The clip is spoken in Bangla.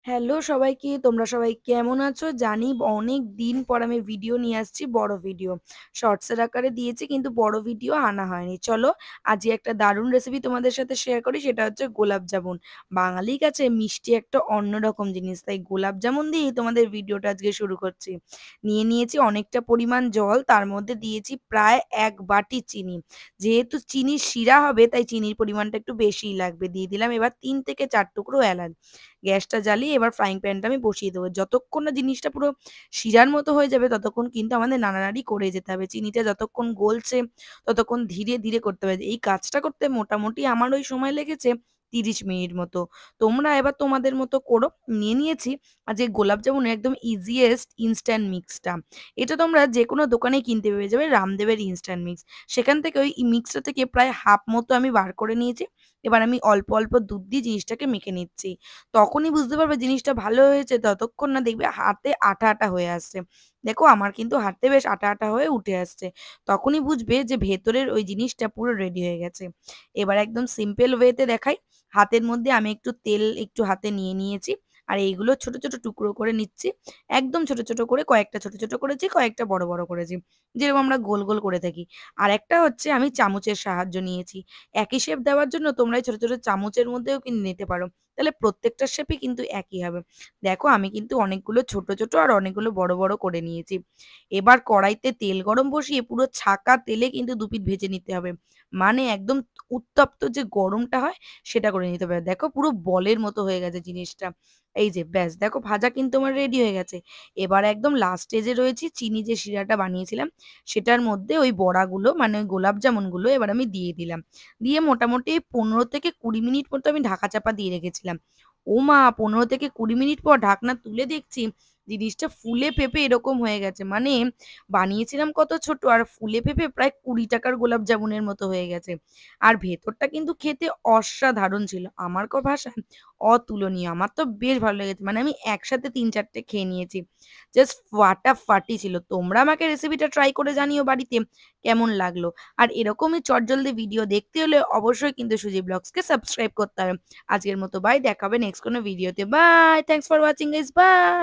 হ্যালো সবাইকে, তোমরা সবাই কেমন আছো? জানি অনেক দিন পর আমি ভিডিও নিয়ে আসছি, বড় ভিডিও। শর্টসের আকারে দিয়েছি কিন্তু বড় ভিডিও আনা হয়নি। চলো আজকে একটা দারুণ রেসিপি তোমাদের সাথে শেয়ার করি, সেটা হচ্ছে গোলাপ জামুন। বাঙালির কাছে মিষ্টি একটা অন্যরকম জিনিস, তাই গোলাপ জামুন দিয়েই তোমাদের ভিডিওটা আজকে শুরু করছি। নিয়ে নিয়েছি অনেকটা পরিমাণ জল, তার মধ্যে দিয়েছি প্রায় ১ বাটি চিনি। যেহেতু চিনির শিরা হবে তাই চিনির পরিমাণটা একটু বেশিই লাগবে। দিয়ে দিলাম এবার ৩ থেকে ৪ টুকরো এলাচ। গ্যাসটা জ্বালিয়ে এবার ফ্রাইং প্যানটা আমি বসিয়ে দেবো। যতক্ষণ না জিনিসটা পুরো শিরার মতো হয়ে যাবে ততক্ষণ কিন্তু আমাদের নাড়ানাড়ি করে যেতে হবে। চিনিটা যতক্ষণ গলছে ততক্ষণ ধীরে, ধীরে করতে হবে। এই কাজটা করতে মোটামুটি আমার ওই সময় লেগেছে ৩০ মিনিট মতো। তোমরা এবার তোমাদের মতো করো। নিয়ে নিয়েছি আজকে গোলাপ জামুনের একদম ইজিয়েস্ট ইনস্ট্যান্ট মিক্সটা। এটা তোমরা যেকোনো দোকানেই কিনতে পেয়ে যাবে, রামদেবের ইনস্ট্যান্ট মিক্স। সেখান থেকে ওই মিক্সটা থেকে প্রায় হাফ মতো আমি বার করে নিয়েছি। এবার আমি অল্প, অল্প দুধ দিয়ে জিনিসটাকে মেখে নিচ্ছি। তখনই বুঝতে পারবে জিনিসটা ভালো হয়েছে যতক্ষণ না দেখবে হাতে আঠা, আঠা হয়ে আসছে। দেখো আমার কিন্তু হাতে বেশ আঠা, আঠা হয়ে উঠে আসছে। তখনই বুঝবে যে ভেতরের ওই জিনিসটা পুরো রেডি হয়ে গেছে। এবার একদম সিম্পল ওয়েতে দেখাই। হাতের মধ্যে আমি একটু তেল একটু হাতে নিয়ে নিয়েছি। আর এইগুলো ছোট, ছোট টুকরো করে নিচ্ছি। একদম ছোট, ছোট করে কয়েকটা ছোট, ছোট করেছি, কয়েকটা বড়, বড় করেছি। যেরকম আমরা গোল, গোল করে থাকি। আরেকটা হচ্ছে আমি চামচের সাহায্য নিয়েছি। একই শেপ দেওয়ার জন্য তোমরা এই ছোট, ছোট চামচের মধ্যেও কিন্তু নিতে পারো। তাহলে প্রত্যেকটার শেপই কিন্তু একই হবে। দেখো আমি কিন্তু অনেকগুলো ছোট, ছোট আর অনেকগুলো বড়, বড় করে নিয়েছি। এবার কড়াইতে তেল গরম বসিয়ে পুরো ছাঁকা তেলে কিন্তু ২ পিঠ ভেজে নিতে হবে। মানে একদম উত্তপ্ত যে গরমটা হয় সেটা করে নিতে হবে। দেখো পুরো বলের মতো হয়ে গেছে জিনিসটা। এই যে ব্যাস দেখো ভাজা কিন্তু আমার রেডি হয়ে গেছে। এবার একদম লাস্ট স্টেজে রয়েছি, চিনি যে শিরাটা বানিয়েছিলাম সেটার মধ্যে ওই বড়াগুলো মানে ওই গোলাপ জামুনগুলো এবার আমি দিয়ে দিলাম। দিয়ে মোটামুটি ১৫ থেকে ২০ মিনিট মতো আমি ঢাকা চাপা দিয়ে রেখেছিলাম। ওমা! ১৫ থেকে ২০ মিনিট পর ঢাকনা তুলে দেখছি জিনিসটা ফুলে ফেঁপে এরকম হয়ে গেছে। মানে বানিয়েছিলাম কত ছোট আর ফুলে ফেঁপে প্রায় ৳২০ র গোলাপ জামুনের মতো হয়ে গেছে। আর ভেতরটা কিন্তু খেতে অসাধারণ ছিল। আমার ভাষায় অতুলনীয়। আমার তো বেশ ভালো লেগেছে। মানে আমি একসাথে ৩-৪ টে খেয়ে নিয়েছি। জাস্ট ফাটাফাটি ছিল। তোমরা আমাকে রেসিপিটা ট্রাই করে জানিও বাড়িতে কেমন লাগলো। আর এরকমই চটজলদি ভিডিও দেখতে হলে অবশ্যই কিন্তু সুজি ব্লগসকে সাবস্ক্রাইব করতে হবে। আজকের মতো বাই। দেখা হবে নেক্সট কোনো ভিডিওতে। Bye. Thanks for watching guys. By.